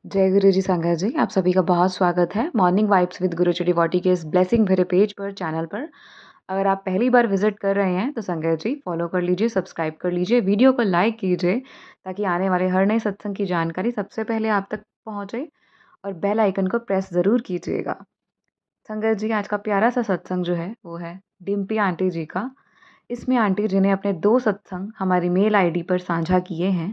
जय गुरु जी संगत जी, आप सभी का बहुत स्वागत है morning vibes with Guru ji devotee के इस ब्लेसिंग भरे पेज पर चैनल पर। अगर आप पहली बार विजिट कर रहे हैं तो संगत जी फॉलो कर लीजिए, सब्सक्राइब कर लीजिए, वीडियो को लाइक कीजिए ताकि आने वाले हर नए सत्संग की जानकारी सबसे पहले आप तक पहुंचे और बेल आइकन को प्रेस ज़रूर कीजिएगा। संगत जी आज का प्यारा सा सत्संग जो है वो है डिम्पी आंटी जी का। इसमें आंटी जी ने अपने 2 सत्संग हमारी मेल आईडी पर साझा किए हैं।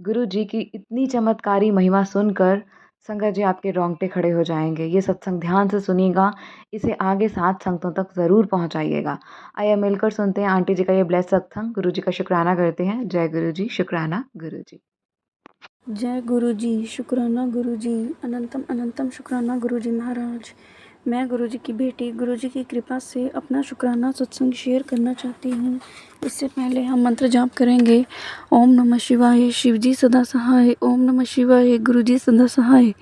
गुरु जी की इतनी चमत्कारी महिमा सुनकर संगत जी आपके रोंगटे खड़े हो जाएंगे। ये सत्संग ध्यान से सुनिएगा, इसे आगे 7 संगतों तक ज़रूर पहुंचाइएगा। आइए मिलकर सुनते हैं आंटी जी का ये ब्लेस सत्संग। गुरु जी का शुक्राना करते हैं। जय गुरु जी, शुक्राना गुरु जी। जय गुरु जी, शुक्राना गुरु जी, अनंतम अनंतम शुक्राना गुरु जी महाराज। मैं गुरु जी की बेटी गुरु जी की कृपा से अपना शुक्राना सत्संग शेयर करना चाहती हूँ। इससे पहले हम मंत्र जाप करेंगे। ओम नमः शिवाय, शिव जी सदा सहाय। ओम नमः शिवाय, गुरु जी सदा सहाय।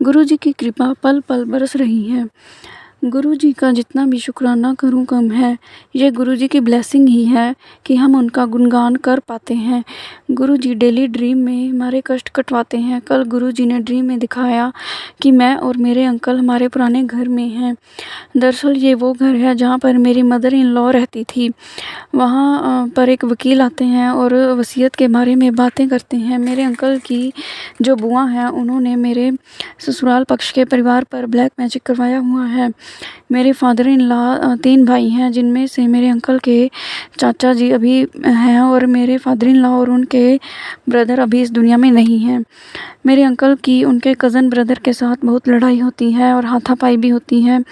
गुरु जी की कृपा पल पल बरस रही है। गुरु जी का जितना भी शुक्राना करूं कम है। ये गुरु जी की ब्लेसिंग ही है कि हम उनका गुणगान कर पाते हैं। गुरु जी डेली ड्रीम में हमारे कष्ट कटवाते हैं। कल गुरु जी ने ड्रीम में दिखाया कि मैं और मेरे अंकल हमारे पुराने घर में हैं। दरअसल ये वो घर है जहाँ पर मेरी मदर इन लॉ रहती थी। वहाँ पर एक वकील आते हैं और वसीयत के बारे में बातें करते हैं। मेरे अंकल की जो बुआ हैं उन्होंने मेरे ससुराल पक्ष के परिवार पर ब्लैक मैजिक करवाया हुआ है। मेरे फादर इन लॉ 3 भाई हैं, जिनमें से मेरे अंकल के चाचा जी अभी हैं और मेरे फादर इन लॉ और उनके ब्रदर अभी इस दुनिया में नहीं हैं। मेरे अंकल की उनके कज़न ब्रदर के साथ बहुत लड़ाई होती है और हाथापाई भी होती है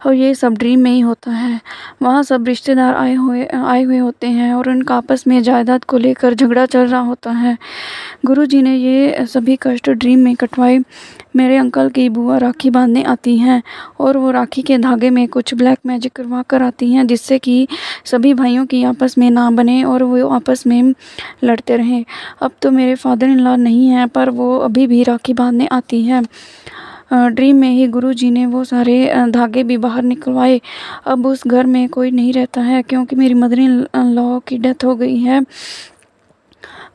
और ये सब ड्रीम में ही होता है। वहाँ सब रिश्तेदार आए हुए होते हैं और उनका आपस में जायदाद को लेकर झगड़ा चल रहा होता है। गुरु जी ने ये सभी कष्ट ड्रीम में कटवाए। मेरे अंकल की बुआ राखी बांधने आती हैं और वो राखी के धागे में कुछ ब्लैक मैजिक करवा कर आती हैं, जिससे कि सभी भाइयों की आपस में ना बने और वो आपस में लड़ते रहें। अब तो मेरे फादर इन लॉ नहीं हैं, पर वो अभी भी राखी बांधने आती है। ड्रीम में ही गुरु जी ने वो सारे धागे भी बाहर निकलवाए। अब उस घर में कोई नहीं रहता है क्योंकि मेरी मदर इन लॉ की डेथ हो गई है।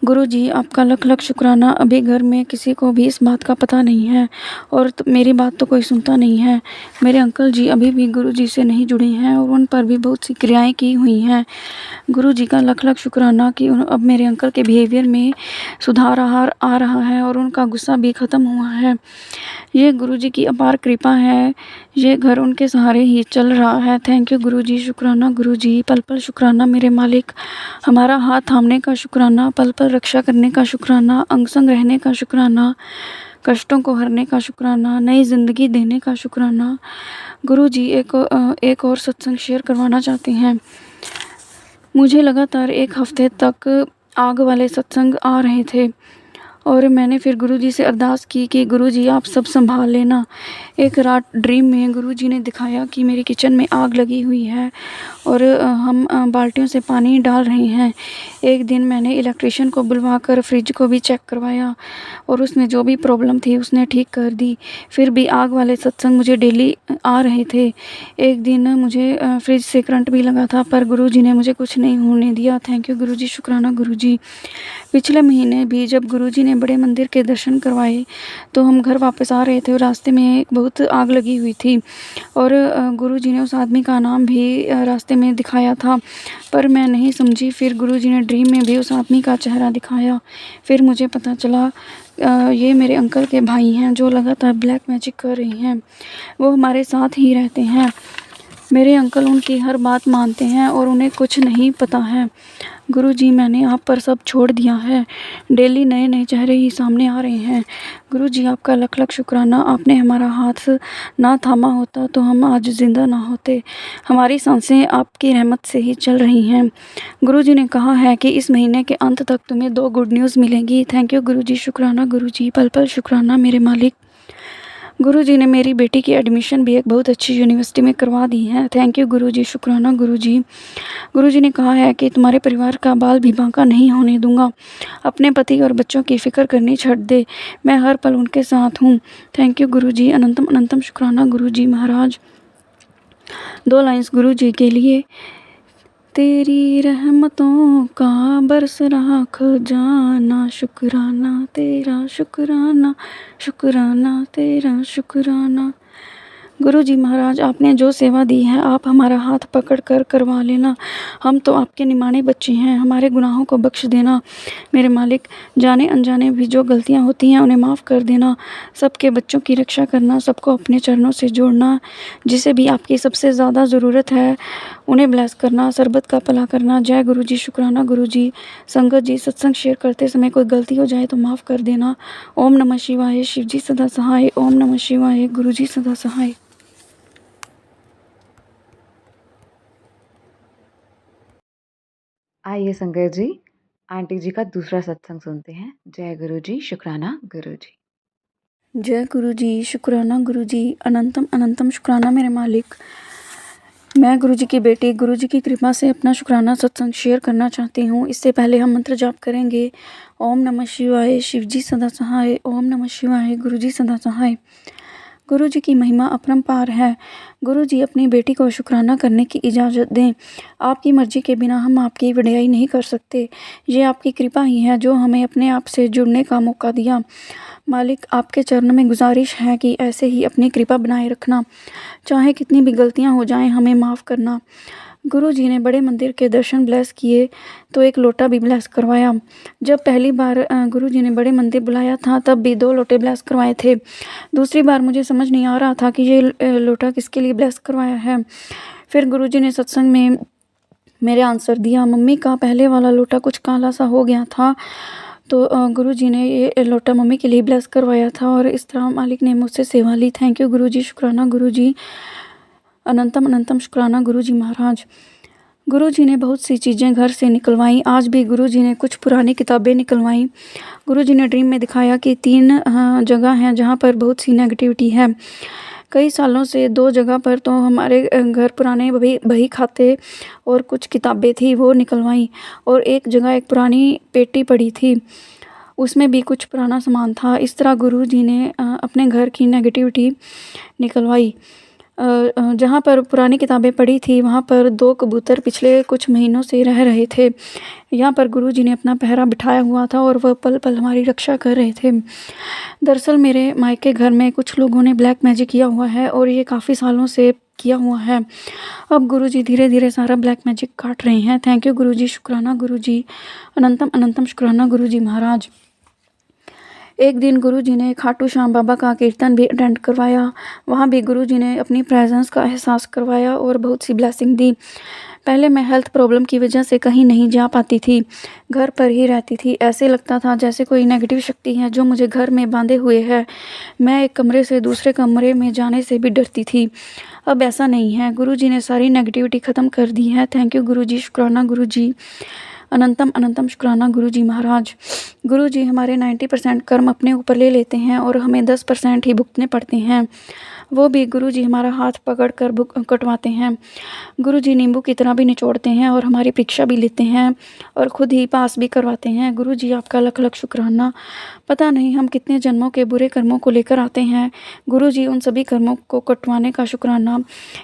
गुरु जी आपका लख लख शुक्राना। अभी घर में किसी को भी इस बात का पता नहीं है और मेरी बात तो कोई सुनता नहीं है। मेरे अंकल जी अभी भी गुरु जी से नहीं जुड़े हैं और उन पर भी बहुत सी क्रियाएं की हुई हैं। गुरु जी का लख लख शुक्राना कि अब मेरे अंकल के बिहेवियर में सुधार आ रहा है और उनका गुस्सा भी ख़त्म हुआ है। ये गुरु जी की अपार कृपा है। ये घर उनके सहारे ही चल रहा है। थैंक यू गुरु जी, शुक्राना गुरु जी, पल पल शुक्राना मेरे मालिक। हमारा हाथ थामने का शुक्राना, पल पल रक्षा करने का शुक्राना, अंग संग रहने का शुक्राना, कष्टों को हरने का शुक्राना, नई ज़िंदगी देने का शुक्राना। गुरु जी एक और सत्संग शेयर करवाना चाहते हैं। मुझे लगातार 1 हफ्ते तक आग वाले सत्संग आ रहे थे और मैंने फिर गुरुजी से अरदास की कि गुरुजी आप सब संभाल लेना। एक रात ड्रीम में गुरुजी ने दिखाया कि मेरी किचन में आग लगी हुई है और हम बाल्टियों से पानी डाल रहे हैं। एक दिन मैंने इलेक्ट्रिशियन को बुलवाकर फ्रिज को भी चेक करवाया और उसमें जो भी प्रॉब्लम थी उसने ठीक कर दी। फिर भी आग वाले सत्संग मुझे डेली आ रहे थे। एक दिन मुझे फ्रिज से करंट भी लगा था, पर गुरुजी ने मुझे कुछ नहीं होने दिया। थैंक यू गुरुजी, शुक्राना गुरुजी। पिछले महीने भी जब गुरुजी ने बड़े मंदिर के दर्शन करवाए तो हम घर वापस आ रहे थे और रास्ते में बहुत आग लगी हुई थी और गुरुजी ने उस आदमी का नाम भी रास्ते में दिखाया था, पर मैं नहीं समझी। फिर गुरुजी ने ड्रीम में भी उस आदमी का चेहरा दिखाया। फिर मुझे पता चला ये मेरे अंकल के भाई हैं जो लगातार ब्लैक मैजिक कर रही हैं। वो हमारे साथ ही रहते हैं। मेरे अंकल उनकी हर बात मानते हैं और उन्हें कुछ नहीं पता है। गुरुजी मैंने आप पर सब छोड़ दिया है। डेली नए नए चेहरे ही सामने आ रहे हैं। गुरुजी आपका लख लख शुक्राना। आपने हमारा हाथ ना थामा होता तो हम आज ज़िंदा ना होते। हमारी सांसें आपकी रहमत से ही चल रही हैं। गुरुजी ने कहा है कि इस महीने के अंत तक तुम्हें 2 गुड न्यूज़ मिलेंगी। थैंक यू गुरुजी, शुक्राना गुरुजी, पल पल शुक्राना मेरे मालिक। गुरुजी ने मेरी बेटी की एडमिशन भी एक बहुत अच्छी यूनिवर्सिटी में करवा दी है। थैंक यू गुरुजी, शुक्राना गुरुजी। गुरुजी ने कहा है कि तुम्हारे परिवार का बाल भी बांका नहीं होने दूंगा। अपने पति और बच्चों की फ़िक्र करनी छोड़ दे, मैं हर पल उनके साथ हूँ। थैंक यू गुरुजी, अनंतम अनंतम शुक्राना गुरुजी महाराज। 2 लाइन्स गुरुजी के लिए। तेरी रहमतों का बरस रहा खजाना, शुक्राना तेरा शुक्राना, शुक्राना तेरा शुक्राना। गुरु जी महाराज, आपने जो सेवा दी है आप हमारा हाथ पकड़ कर करवा लेना। हम तो आपके निमाने बच्चे हैं, हमारे गुनाहों को बख्श देना मेरे मालिक। जाने अनजाने भी जो गलतियां होती हैं उन्हें माफ़ कर देना। सबके बच्चों की रक्षा करना, सबको अपने चरणों से जोड़ना। जिसे भी आपकी सबसे ज़्यादा ज़रूरत है उन्हें ब्लेस करना, सरबत का भला करना। जय गुरु जी, शुक्राना गुरु जी। संगत जी, सत्संग शेयर करते समय कोई गलती हो जाए तो माफ़ कर देना। ओम नमः शिवाय। शिव जी सदा सहाय। ओम नमः शिवाय। गुरु जी सदा सहाय। आइए संगत जी, आंटी जी का दूसरा सत्संग सुनते हैं। जय गुरु जी, शुक्राना गुरु जी। जय गुरु जी, शुक्राना गुरु जी। अनंतम अनंतम शुक्राना मेरे मालिक। मैं गुरु जी की बेटी, गुरु जी की कृपा से अपना शुक्राना सत्संग शेयर करना चाहती हूँ। इससे पहले हम मंत्र जाप करेंगे। ओम नमः शिवाय। शिव जी सदा सहाय। ओम नमः शिवाय। गुरु जी सदा सहाय। गुरु जी की महिमा अपरंपार है। गुरु जी, अपनी बेटी को शुक्राना करने की इजाज़त दें। आपकी मर्जी के बिना हम आपकी वडियाई नहीं कर सकते। ये आपकी कृपा ही है जो हमें अपने आप से जुड़ने का मौका दिया। मालिक, आपके चरणों में गुजारिश है कि ऐसे ही अपनी कृपा बनाए रखना। चाहे कितनी भी गलतियां हो जाएं, हमें माफ़ करना। गुरु जी ने बड़े मंदिर के दर्शन ब्लेस किए तो एक लोटा भी ब्लेस करवाया। जब पहली बार गुरु जी ने बड़े मंदिर बुलाया था तब भी 2 लोटे ब्लेस करवाए थे। दूसरी बार मुझे समझ नहीं आ रहा था कि ये लोटा किसके लिए ब्लेस करवाया है। फिर गुरु जी ने सत्संग में मेरे आंसर दिया। मम्मी का पहले वाला लोटा कुछ काला सा हो गया था तो गुरु जी ने ये लोटा मम्मी के लिए ब्लेस करवाया था और इस तरह मालिक ने मुझसे सेवा ली। थैंक यू गुरु जी, शुक्राना गुरु जी। अनंतम अनंतम शुक्राना गुरु जी महाराज। गुरु जी ने बहुत सी चीज़ें घर से निकलवाई। आज भी गुरु जी ने कुछ पुरानी किताबें निकलवाई। गुरु जी ने ड्रीम में दिखाया कि 3 जगह हैं जहाँ पर बहुत सी नेगेटिविटी है। कई सालों से 2 जगह पर तो हमारे घर पुराने बही खाते और कुछ किताबें थी वो निकलवाई। और एक जगह एक पुरानी पेटी पड़ी थी, उसमें भी कुछ पुराना सामान था। इस तरह गुरु जी ने अपने घर की नेगेटिविटी निकलवाई। जहाँ पर पुरानी किताबें पड़ी थी वहाँ पर 2 कबूतर पिछले कुछ महीनों से रह रहे थे। यहाँ पर गुरु जी ने अपना पहरा बिठाया हुआ था और वह पल पल हमारी रक्षा कर रहे थे। दरअसल मेरे मायके घर में कुछ लोगों ने ब्लैक मैजिक किया हुआ है और ये काफ़ी सालों से किया हुआ है। अब गुरु जी धीरे धीरे सारा ब्लैक मैजिक काट रहे हैं। थैंक यू गुरु जी, शुक्राना गुरु जी। अनंतम अनंतम शुक्राना गुरु जी महाराज। एक दिन गुरु जी ने खाटू श्याम बाबा का कीर्तन भी अटेंड करवाया। वहाँ भी गुरु जी ने अपनी प्रेजेंस का एहसास करवाया और बहुत सी ब्लेसिंग दी। पहले मैं हेल्थ प्रॉब्लम की वजह से कहीं नहीं जा पाती थी, घर पर ही रहती थी। ऐसे लगता था जैसे कोई नेगेटिव शक्ति है जो मुझे घर में बांधे हुए है। मैं एक कमरे से दूसरे कमरे में जाने से भी डरती थी। अब ऐसा नहीं है, गुरु जी ने सारी नेगेटिविटी ख़त्म कर दी है। थैंक यू गुरु जी, शुक्राना गुरु जी। अनंतम अनंतम शुक्राना गुरु जी महाराज। गुरु जी हमारे 90% कर्म अपने ऊपर ले लेते हैं और हमें 10% ही भुगतने पड़ते हैं। वो भी गुरु जी हमारा हाथ पकड़ कर कटवाते हैं। गुरु जी नींबू की तरह भी निचोड़ते हैं और हमारी परीक्षा भी लेते हैं और ख़ुद ही पास भी करवाते हैं। गुरु जी आपका लख लख शुक्राना। पता नहीं हम कितने जन्मों के बुरे कर्मों को लेकर आते हैं। गुरु जी उन सभी कर्मों को कटवाने का शुक्राना।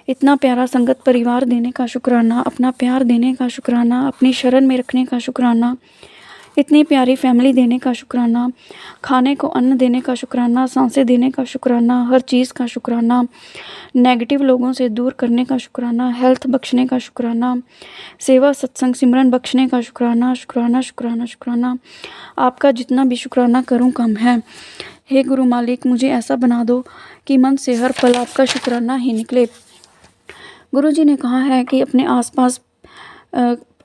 इतना प्यारा संगत परिवार देने का शुक्राना, अपना प्यार देने का शुक्राना, अपनी शरण में रखने का शुक्राना, इतनी प्यारी फैमिली देने का शुक्राना, खाने को अन्न देने का शुक्राना, सांसें देने का शुक्राना, हर चीज़ का शुक्राना, नेगेटिव लोगों से दूर करने का शुक्राना, हेल्थ बख्शने का शुक्राना, सेवा सत्संग सिमरन बख्शने का शुक्राना, शुक्राना शुक्राना शुक्राना। आपका जितना भी शुक्राना करूं कम है। हे गुरु मालिक, मुझे ऐसा बना दो कि मन से हर पल आपका शुक्राना ही निकले। गुरु जी ने कहा है कि अपने आसपास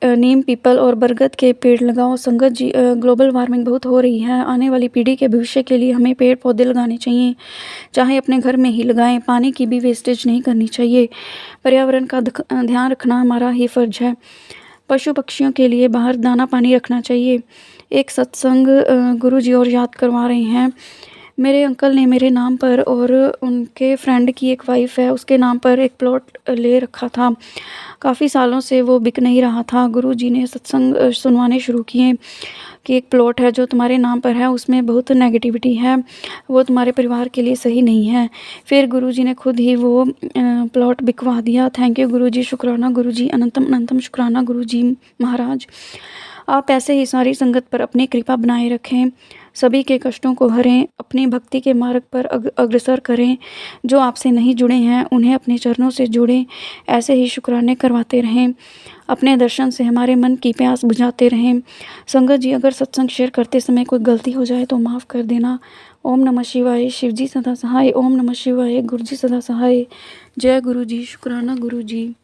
नीम, पीपल और बरगद के पेड़ लगाओ। संगत जी, ग्लोबल वार्मिंग बहुत हो रही है। आने वाली पीढ़ी के भविष्य के लिए हमें पेड़ पौधे लगाने चाहिए, चाहे अपने घर में ही लगाएं। पानी की भी वेस्टेज नहीं करनी चाहिए। पर्यावरण का ध्यान रखना हमारा ही फर्ज है। पशु पक्षियों के लिए बाहर दाना पानी रखना चाहिए। एक सत्संग गुरु जी और याद करवा रहे हैं। मेरे अंकल ने मेरे नाम पर और उनके फ्रेंड की एक वाइफ़ है, उसके नाम पर एक प्लॉट ले रखा था। काफ़ी सालों से वो बिक नहीं रहा था। गुरुजी ने सत्संग सुनवाने शुरू किए कि एक प्लॉट है जो तुम्हारे नाम पर है, उसमें बहुत नेगेटिविटी है, वो तुम्हारे परिवार के लिए सही नहीं है। फिर गुरुजी ने खुद ही वो प्लॉट बिकवा दिया। थैंक यू गुरुजी, शुक्राना गुरुजी, अनंतम अनंतम शुक्राना गुरुजी महाराज। आप ऐसे ही सारी संगत पर अपनी कृपा बनाए रखें, सभी के कष्टों को हरें, अपनी भक्ति के मार्ग पर अग्रसर करें। जो आपसे नहीं जुड़े हैं उन्हें अपने चरणों से जोड़ें। ऐसे ही शुक्राने करवाते रहें, अपने दर्शन से हमारे मन की प्यास बुझाते रहें। संगत जी, अगर सत्संग शेयर करते समय कोई गलती हो जाए तो माफ़ कर देना। ओम नमः शिवाय। शिव जी सदा सहाय। ओम नमः शिवाय। गुरु जी सदा सहाय। जय गुरु जी। शुक्राना गुरु जी।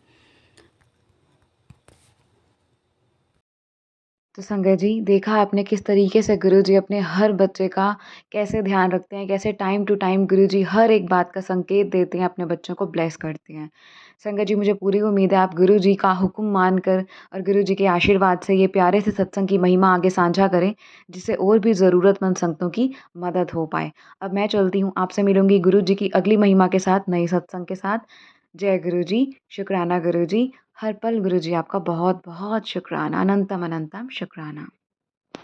तो संगत जी, देखा आपने किस तरीके से गुरुजी अपने हर बच्चे का कैसे ध्यान रखते हैं, कैसे टाइम टू टाइम गुरुजी हर एक बात का संकेत देते हैं, अपने बच्चों को ब्लेस करते हैं। संगत जी, मुझे पूरी उम्मीद है आप गुरुजी का हुक्म मानकर और गुरुजी के आशीर्वाद से ये प्यारे से सत्संग की महिमा आगे साझा करें, जिससे और भी ज़रूरतमंद संगतों की मदद हो पाए। अब मैं चलती हूँ, आपसे मिलूँगी गुरुजी की अगली महिमा के साथ, नए सत्संग के साथ। जय गुरुजी, शुक्राना गुरुजी, हर पल गुरुजी आपका बहुत-बहुत शुक्राना, अनंतम अनंतम शुक्राना।